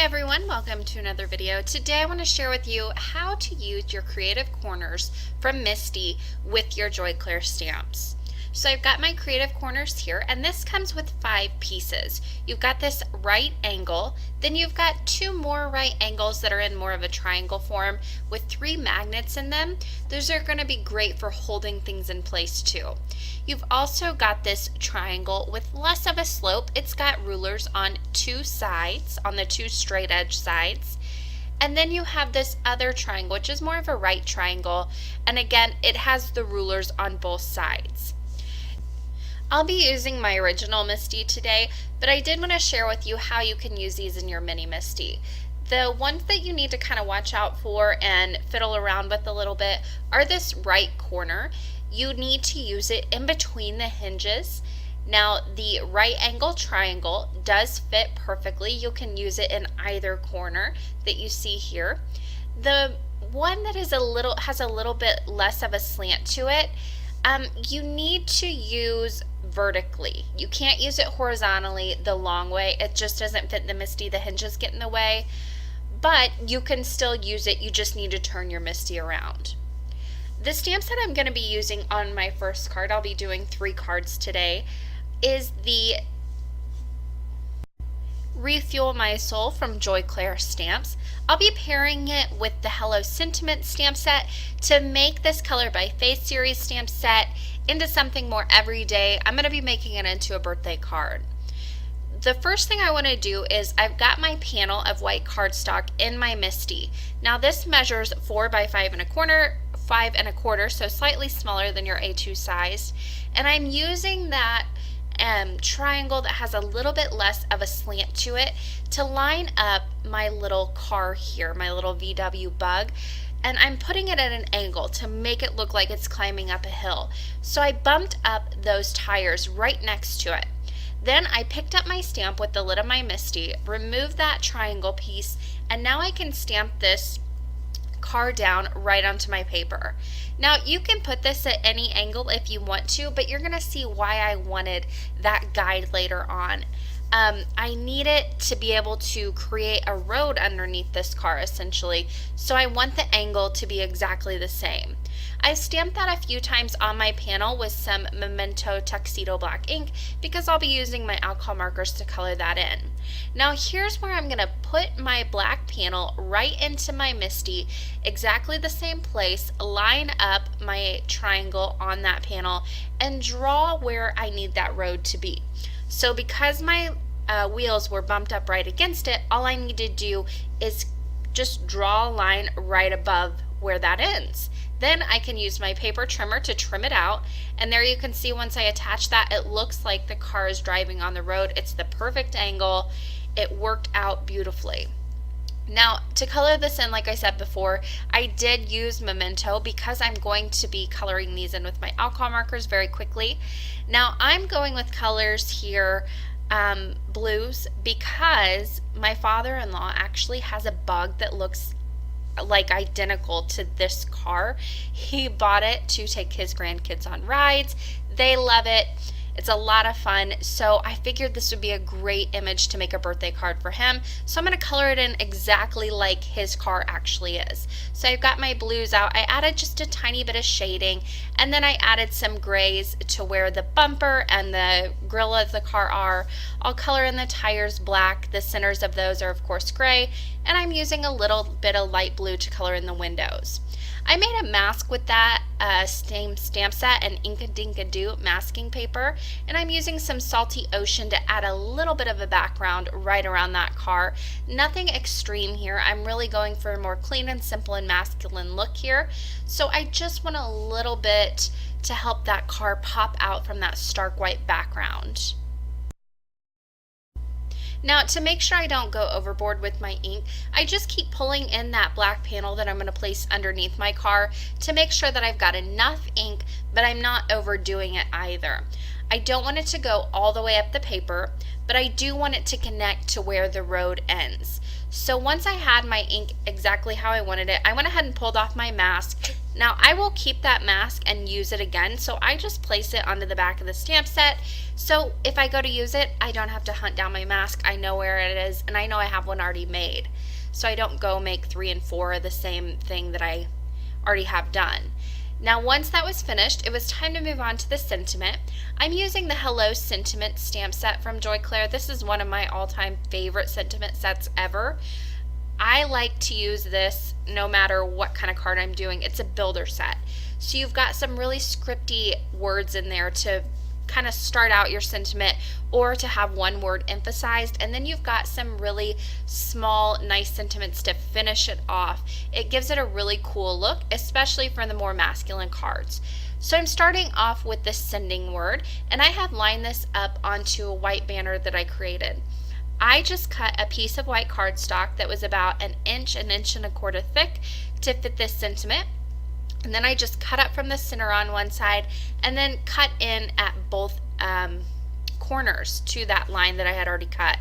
everyone, welcome to another video. Today I want to share with you how to use your creative corners from Misty with your Joy Clair stamps. So I've got my creative corners here, and this comes with 5 pieces. You've got this right angle, then you've got 2 more right angles that are in more of a triangle form with 3 magnets in them. Those are going to be great for holding things in place too. You've also got this triangle with less of a slope. It's got rulers on 2 sides, on the 2 straight edge sides. And then you have this other triangle, which is more of a right triangle. And again, it has the rulers on both sides. I'll be using my original Misty today, but I did want to share with you how you can use these in your mini Misty. The ones that you need to kind of watch out for and fiddle around with a little bit are this right corner. You need to use it in between the hinges. Now, the right angle triangle does fit perfectly. You can use it in either corner that you see here. The one that is has a little bit less of a slant to it, you need to use vertically. You can't use it horizontally the long way. It just doesn't fit the Misty. The hinges get in the way, but you can still use it. You just need to turn your Misty around. The stamps that I'm going to be using on my first card, I'll be doing 3 cards today, is the Refuel My Soul from Joy Clair Stamps. I'll be pairing it with the Hello Sentiment stamp set to make this Color by Faith series stamp set into something more everyday. I'm going to be making it into a birthday card. The first thing I want to do is I've got my panel of white cardstock in my Misty. Now this measures 4 by 5 and a quarter, so slightly smaller than your A2 size. And I'm using that triangle that has a little bit less of a slant to it to line up my little car here, my little VW bug, and I'm putting it at an angle to make it look like it's climbing up a hill. So I bumped up those tires right next to it. Then I picked up my stamp with the lid of my Misty, removed that triangle piece, and now I can stamp this car down right onto my paper. Now you can put this at any angle if you want to, but you're gonna see why I wanted that guide later on. I need it to be able to create a road underneath this car essentially, so I want the angle to be exactly the same. I've stamped that a few times on my panel with some Memento Tuxedo Black ink because I'll be using my alcohol markers to color that in. Now here's where I'm going to put my black panel right into my Misty, exactly the same place, line up my triangle on that panel, and draw where I need that road to be. So because my wheels were bumped up right against it, all I need to do is just draw a line right above where that ends. Then I can use my paper trimmer to trim it out, and there you can see once I attach that, it looks like the car is driving on the road. It's the perfect angle. It worked out beautifully. Now, to color this in, like I said before, I did use Memento because I'm going to be coloring these in with my alcohol markers very quickly. Now, I'm going with colors here, blues, because my father-in-law actually has a bug that looks like identical to this car. He bought it to take his grandkids on rides. They love it. It's a lot of fun, so I figured this would be a great image to make a birthday card for him. So I'm going to color it in exactly like his car actually is. So I've got my blues out. I added just a tiny bit of shading, and then I added some grays to where the bumper and the grill of the car are. I'll color in the tires black. The centers of those are of course gray, and I'm using a little bit of light blue to color in the windows. I made a mask with that same stamp set and Ink-a-Dink-a-Doo masking paper, and I'm using some Salty Ocean to add a little bit of a background right around that car. Nothing extreme here. I'm really going for a more clean and simple and masculine look here. So I just want a little bit to help that car pop out from that stark white background. Now, to make sure I don't go overboard with my ink, I just keep pulling in that black panel that I'm going to place underneath my car to make sure that I've got enough ink, but I'm not overdoing it either. I don't want it to go all the way up the paper, but I do want it to connect to where the road ends. So once I had my ink exactly how I wanted it, I went ahead and pulled off my mask. Now I will keep that mask and use it again, so I just place it onto the back of the stamp set. So if I go to use it, I don't have to hunt down my mask. I know where it is, and I know I have one already made. So I don't go make 3 and 4 of the same thing that I already have done. Now once that was finished, it was time to move on to the sentiment. I'm using the Hello Sentiment stamp set from Joy Clair. This is one of my all-time favorite sentiment sets ever. I like to use this no matter what kind of card I'm doing. It's a builder set. So you've got some really scripty words in there to kind of start out your sentiment or to have one word emphasized, and then you've got some really small nice sentiments to finish it off. It gives it a really cool look, especially for the more masculine cards. So I'm starting off with the sending word, and I have lined this up onto a white banner that I created. I just cut a piece of white cardstock that was about an inch and a quarter thick to fit this sentiment. And then I just cut up from the center on one side and then cut in at both corners to that line that I had already cut.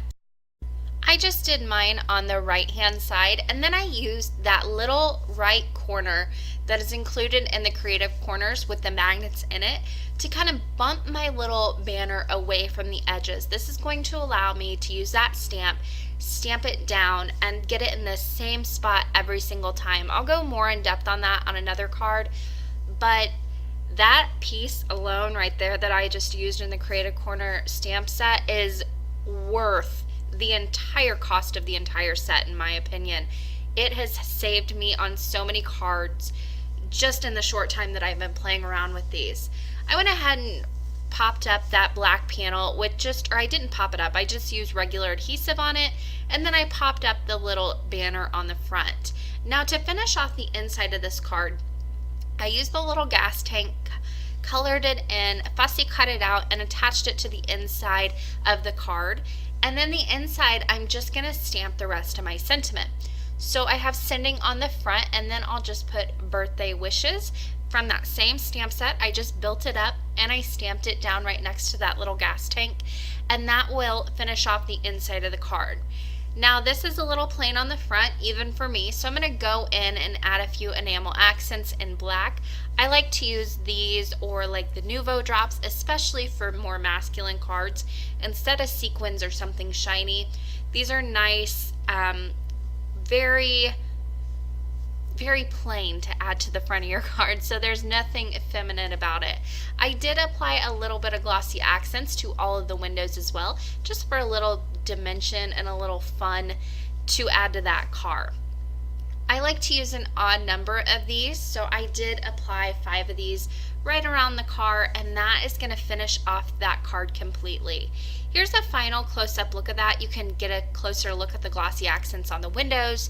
I just did mine on the right hand side, and then I used that little right corner that is included in the Creative Corners with the magnets in it to kind of bump my little banner away from the edges. This is going to allow me to use that stamp it down, and get it in the same spot every single time. I'll go more in depth on that on another card, but that piece alone right there that I just used in the Creative Corner stamp set is worth the entire cost of the entire set, in my opinion. It has saved me on so many cards just in the short time that I've been playing around with these. I went ahead and popped up that black panel with I didn't pop it up, I just used regular adhesive on it, and then I popped up the little banner on the front. Now to finish off the inside of this card, I used the little gas tank, colored it in, fussy cut it out, and attached it to the inside of the card. And then the inside, I'm just going to stamp the rest of my sentiment. So I have sending on the front, and then I'll just put birthday wishes. From that same stamp set, I just built it up and I stamped it down right next to that little gas tank, and that will finish off the inside of the card. Now this is a little plain on the front, even for me, so I'm going to go in and add a few enamel accents in black. I like to use these or like the Nouveau drops, especially for more masculine cards, instead of sequins or something shiny. These are nice, very plain to add to the front of your card, so there's nothing feminine about it. I did apply a little bit of glossy accents to all of the windows as well, just for a little dimension and a little fun to add to that card. I like to use an odd number of these, so I did apply 5 of these right around the card, and that is going to finish off that card completely. Here's a final close-up look at that. You can get a closer look at the glossy accents on the windows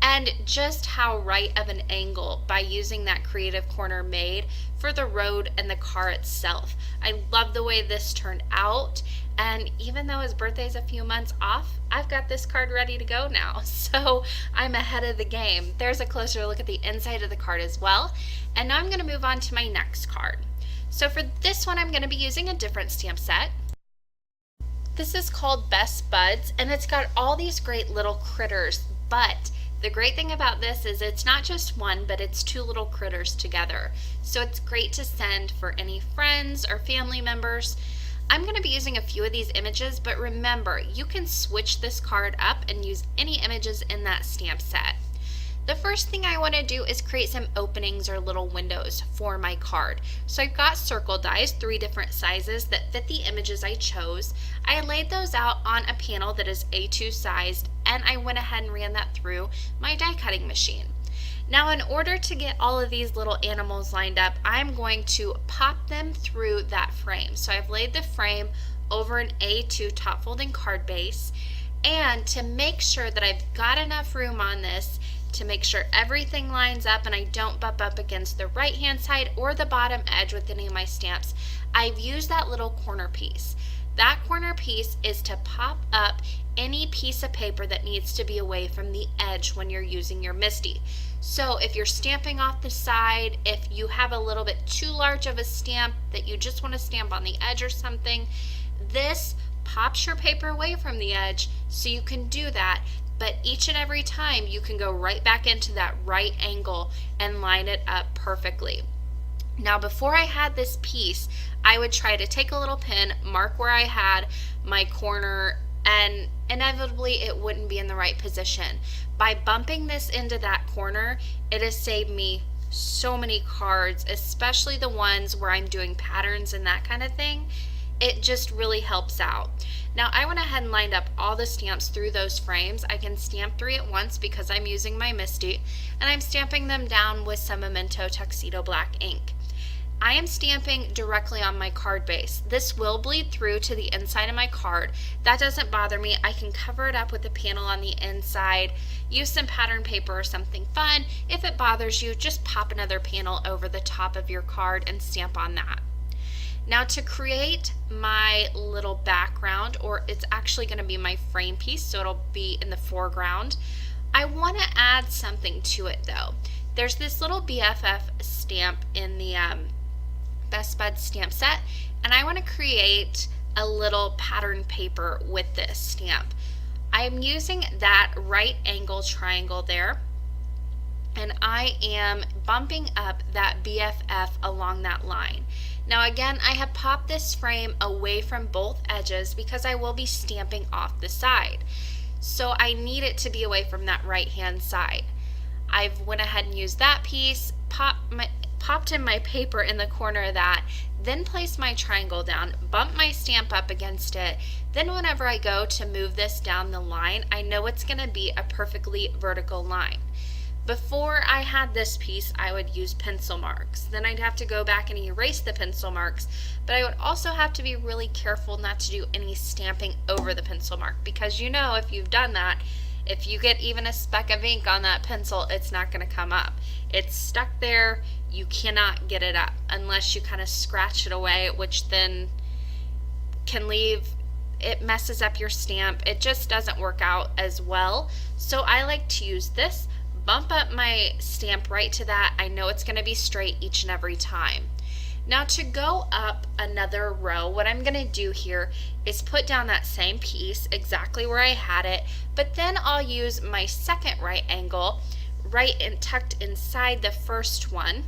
and just how right of an angle by using that Creative Corner made for the road and the car itself. I love the way this turned out, and even though his birthday's a few months off, I've got this card ready to go now, so I'm ahead of the game. There's a closer look at the inside of the card as well, and now I'm going to move on to my next card. So for this one, I'm going to be using a different stamp set. This is called Best Buds, and it's got all these great little critters, but the great thing about this is it's not just one, but it's 2 little critters together. So it's great to send for any friends or family members. I'm going to be using a few of these images, but remember, you can switch this card up and use any images in that stamp set. The first thing I want to do is create some openings or little windows for my card. So I've got circle dies, 3 different sizes that fit the images I chose. I laid those out on a panel that is A2 sized, and I went ahead and ran that through my die cutting machine. Now in order to get all of these little animals lined up, I'm going to pop them through that frame. So I've laid the frame over an A2 top folding card base, and to make sure that I've got enough room on this to make sure everything lines up and I don't bump up against the right hand side or the bottom edge with any of my stamps, I've used that little corner piece. That corner piece is to pop up any piece of paper that needs to be away from the edge when you're using your MISTI. So if you're stamping off the side, if you have a little bit too large of a stamp that you just want to stamp on the edge or something, this pops your paper away from the edge so you can do that. But each and every time you can go right back into that right angle and line it up perfectly. Now before I had this piece, I would try to take a little pin, mark where I had my corner, and inevitably it wouldn't be in the right position. By bumping this into that corner, it has saved me so many cards, especially the ones where I'm doing patterns and that kind of thing. It just really helps out. Now I went ahead and lined up all the stamps through those frames. I can stamp 3 at once because I'm using my MISTI, and I'm stamping them down with some Memento Tuxedo Black ink. I am stamping directly on my card base. This will bleed through to the inside of my card. That doesn't bother me. I can cover it up with a panel on the inside, use some pattern paper or something fun. If it bothers you, just pop another panel over the top of your card and stamp on that. Now to create my little background, or it's actually going to be my frame piece, so it'll be in the foreground, I want to add something to it though. There's this little BFF stamp in the Best Bud stamp set, and I want to create a little pattern paper with this stamp. I'm using that right angle triangle there, and I am bumping up that BFF along that line. Now again, I have popped this frame away from both edges because I will be stamping off the side. So I need it to be away from that right hand side. I've went ahead and used that piece, popped in my paper in the corner of that, then placed my triangle down, bumped my stamp up against it. Then whenever I go to move this down the line, I know it's going to be a perfectly vertical line. Before I had this piece, I would use pencil marks. Then I'd have to go back and erase the pencil marks, but I would also have to be really careful not to do any stamping over the pencil mark, because you know, if you've done that, if you get even a speck of ink on that pencil, it's not going to come up. It's stuck there. You cannot get it up unless you kind of scratch it away, which then can leave, it messes up your stamp. It just doesn't work out as well. So I like to use this, bump up my stamp right to that. I know it's going to be straight each and every time. Now to go up another row, what I'm going to do here is put down that same piece exactly where I had it, but then I'll use my second right angle right and tucked inside the first one,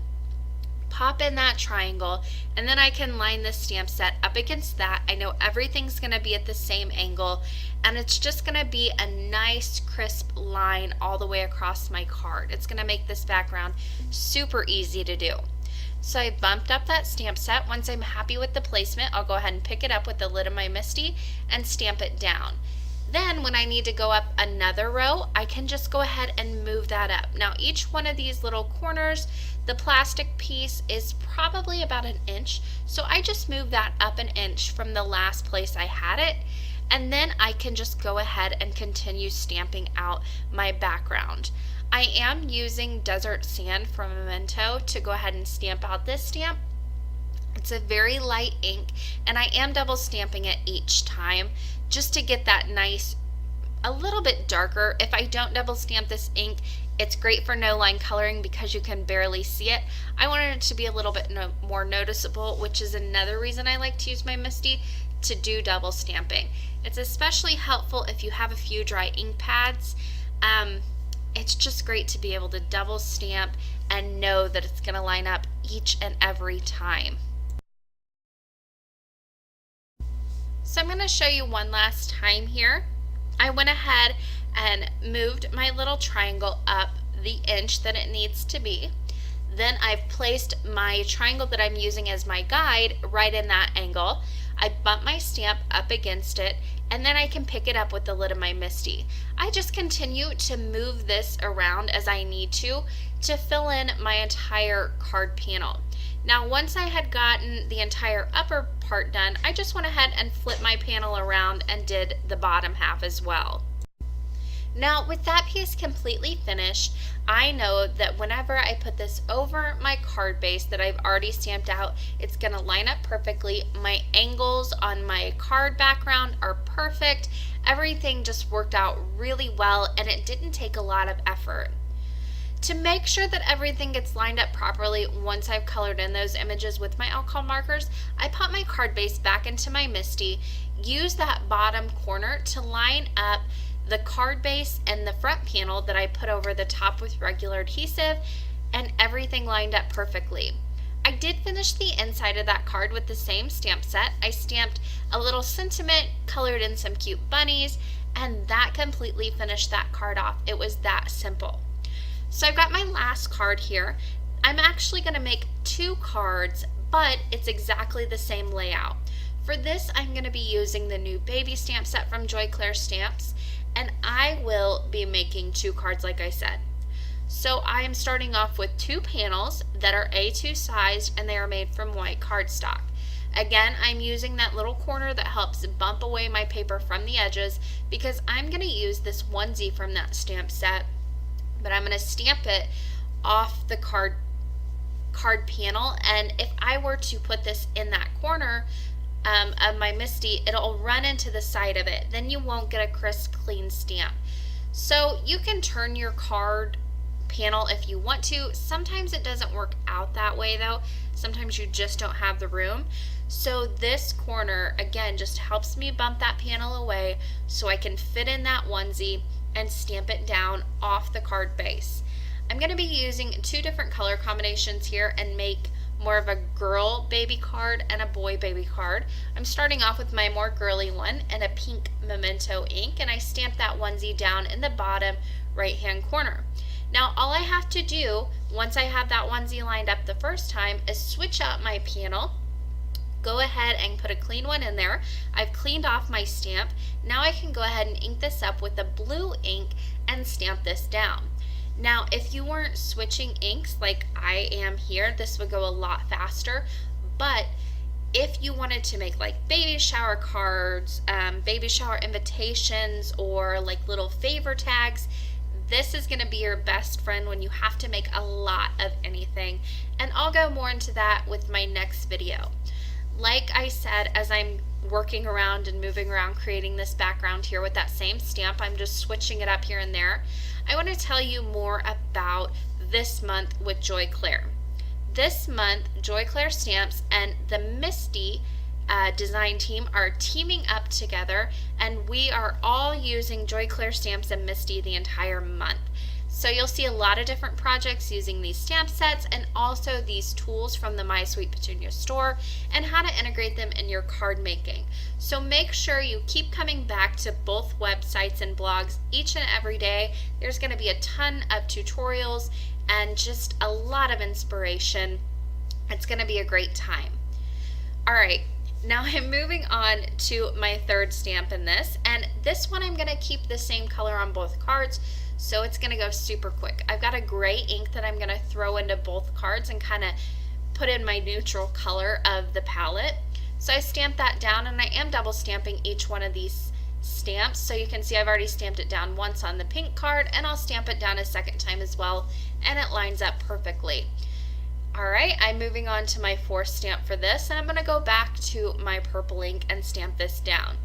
pop in that triangle, and then I can line the stamp set up against that. I know everything's going to be at the same angle, and it's just going to be a nice crisp line all the way across my card. It's going to make this background super easy to do. So I bumped up that stamp set. Once I'm happy with the placement, I'll go ahead and pick it up with the lid of my MISTI and stamp it down. Then when I need to go up another row, I can just go ahead and move that up. Now each one of these little corners, the plastic piece is probably about 1 inch, so I just move that up 1 inch from the last place I had it, and then I can just go ahead and continue stamping out my background. I am using Desert Sand from Memento to go ahead and stamp out this stamp. It's a very light ink, and I am double stamping it each time just to get that nice, a little bit darker. If I don't double stamp this ink, it's great for no line coloring because you can barely see it. I wanted it to be a little bit more noticeable, which is another reason I like to use my MISTI to do double stamping. It's especially helpful if you have a few dry ink pads. It's just great to be able to double stamp and know that it's going to line up each and every time. So I'm going to show you one last time here. I went ahead and moved my little triangle up the inch that it needs to be. Then I've placed my triangle that I'm using as my guide right in that angle. I bump my stamp up against it, and then I can pick it up with the lid of my MISTI. I just continue to move this around as I need to fill in my entire card panel. Now once I had gotten the entire upper part done, I just went ahead and flipped my panel around and did the bottom half as well. Now, with that piece completely finished, I know that whenever I put this over my card base that I've already stamped out, it's going to line up perfectly. My angles on my card background are perfect. Everything just worked out really well, and it didn't take a lot of effort. To make sure that everything gets lined up properly once I've colored in those images with my alcohol markers, I pop my card base back into my MISTI, use that bottom corner to line up the card base and the front panel that I put over the top with regular adhesive, and everything lined up perfectly. I did finish the inside of that card with the same stamp set. I stamped a little sentiment, colored in some cute bunnies, and that completely finished that card off. It was that simple. So I've got my last card here. I'm actually going to make 2 cards, but it's exactly the same layout. For this, I'm going to be using the new baby stamp set from Joy Clair Stamps, and I will be making 2 cards like I said. So I am starting off with 2 panels that are A2 sized, and they are made from white cardstock. Again, I'm using that little corner that helps bump away my paper from the edges because I'm going to use this onesie from that stamp set, but I'm going to stamp it off the card panel, and if I were to put this in that corner of my MISTI, it'll run into the side of it. Then you won't get a crisp, clean stamp. So you can turn your card panel if you want to. Sometimes it doesn't work out that way though. Sometimes you just don't have the room. So this corner, again, just helps me bump that panel away so I can fit in that onesie and stamp it down off the card base. I'm going to be using 2 different color combinations here and make more of a girl baby card and a boy baby card. I'm starting off with my more girly one and a pink memento ink, and I stamp that onesie down in the bottom right hand corner. Now all I have to do once I have that onesie lined up the first time is switch out my panel, go ahead and put a clean one in there. I've cleaned off my stamp. Now I can go ahead and ink this up with a blue ink and stamp this down. Now, if you weren't switching inks like I am here, this would go a lot faster, but if you wanted to make like baby shower cards, baby shower invitations, or like little favor tags, this is going to be your best friend when you have to make a lot of anything, and I'll go more into that with my next video. Like I said, as I'm working around and moving around creating this background here with that same stamp, I'm just switching it up here and there. I want to tell you more about this month with Joy Clair. This month, Joy Clair Stamps and the MISTI design team are teaming up together, and we are all using Joy Clair Stamps and MISTI the entire month. So you'll see a lot of different projects using these stamp sets and also these tools from the My Sweet Petunia store and how to integrate them in your card making. So make sure you keep coming back to both websites and blogs each and every day. There's going to be a ton of tutorials and just a lot of inspiration. It's going to be a great time. Alright, now I'm moving on to my 3rd stamp in this, and this one I'm going to keep the same color on both cards, so it's going to go super quick. I've got a gray ink that I'm going to throw into both cards and kind of put in my neutral color of the palette. So I stamped that down, and I am double stamping each one of these stamps, so you can see I've already stamped it down once on the pink card, and I'll stamp it down a second time as well, and it lines up perfectly. Alright, I'm moving on to my 4th stamp for this, and I'm going to go back to my purple ink and stamp this down.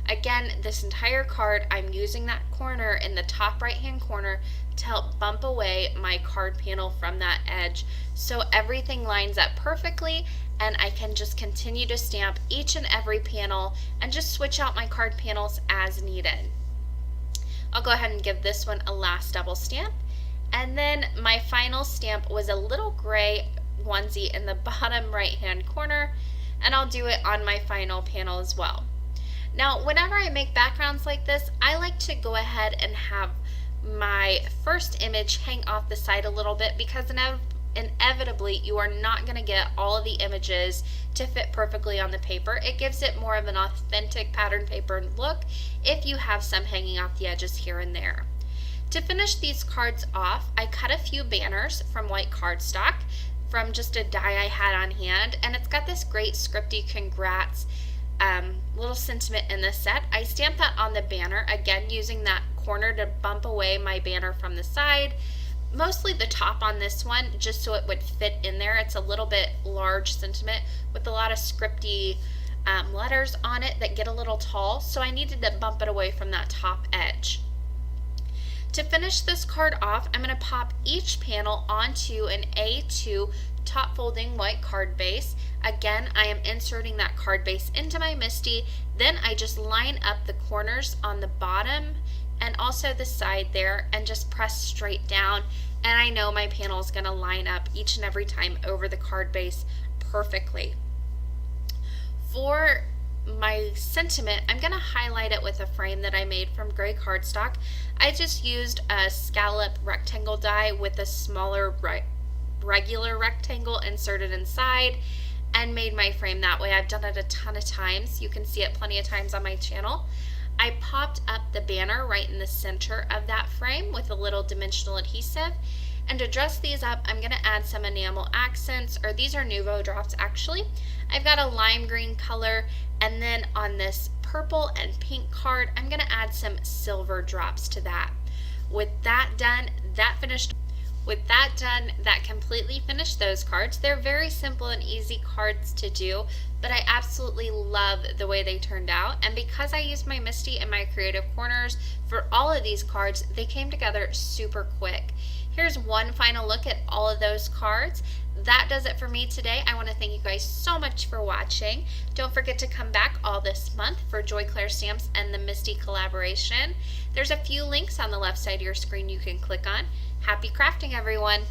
Again, this entire card, I'm using that corner in the top right hand corner to help bump away my card panel from that edge so everything lines up perfectly, and I can just continue to stamp each and every panel and just switch out my card panels as needed. I'll go ahead and give this one a last double stamp, and then my final stamp was a little gray onesie in the bottom right hand corner, and I'll do it on my final panel as well. Now, whenever I make backgrounds like this, I like to go ahead and have my first image hang off the side a little bit because inevitably you are not going to get all of the images to fit perfectly on the paper. It gives it more of an authentic pattern paper look if you have some hanging off the edges here and there. To finish these cards off, I cut a few banners from white cardstock from just a die I had on hand, and it's got this great scripty congrats little sentiment in the set. I stamped that on the banner, again using that corner to bump away my banner from the side. Mostly the top on this one, just so it would fit in there. It's a little bit large sentiment with a lot of scripty letters on it that get a little tall, so I needed to bump it away from that top edge. To finish this card off, I'm going to pop each panel onto an A2 top folding white card base. Again, I am inserting that card base into my MISTI, then I just line up the corners on the bottom and also the side there and just press straight down, and I know my panel is going to line up each and every time over the card base perfectly. For my sentiment, I'm going to highlight it with a frame that I made from gray cardstock. I just used a scallop rectangle die with a smaller regular rectangle inserted inside and made my frame that way. I've done it a ton of times. You can see it plenty of times on my channel. I popped up the banner right in the center of that frame with a little dimensional adhesive. And to dress these up, I'm going to add some enamel accents, or these are Nuvo drops actually. I've got a lime green color, and then on this purple and pink card, I'm going to add some silver drops to that. With that done, that completely finished those cards. They're very simple and easy cards to do, but I absolutely love the way they turned out. And because I used my MISTI and my Creative Corners for all of these cards, they came together super quick. Here's one final look at all of those cards. That does it for me today. I want to thank you guys so much for watching. Don't forget to come back all this month for Joy Clair Stamps and the MISTI collaboration. There's a few links on the left side of your screen you can click on. Happy crafting, everyone!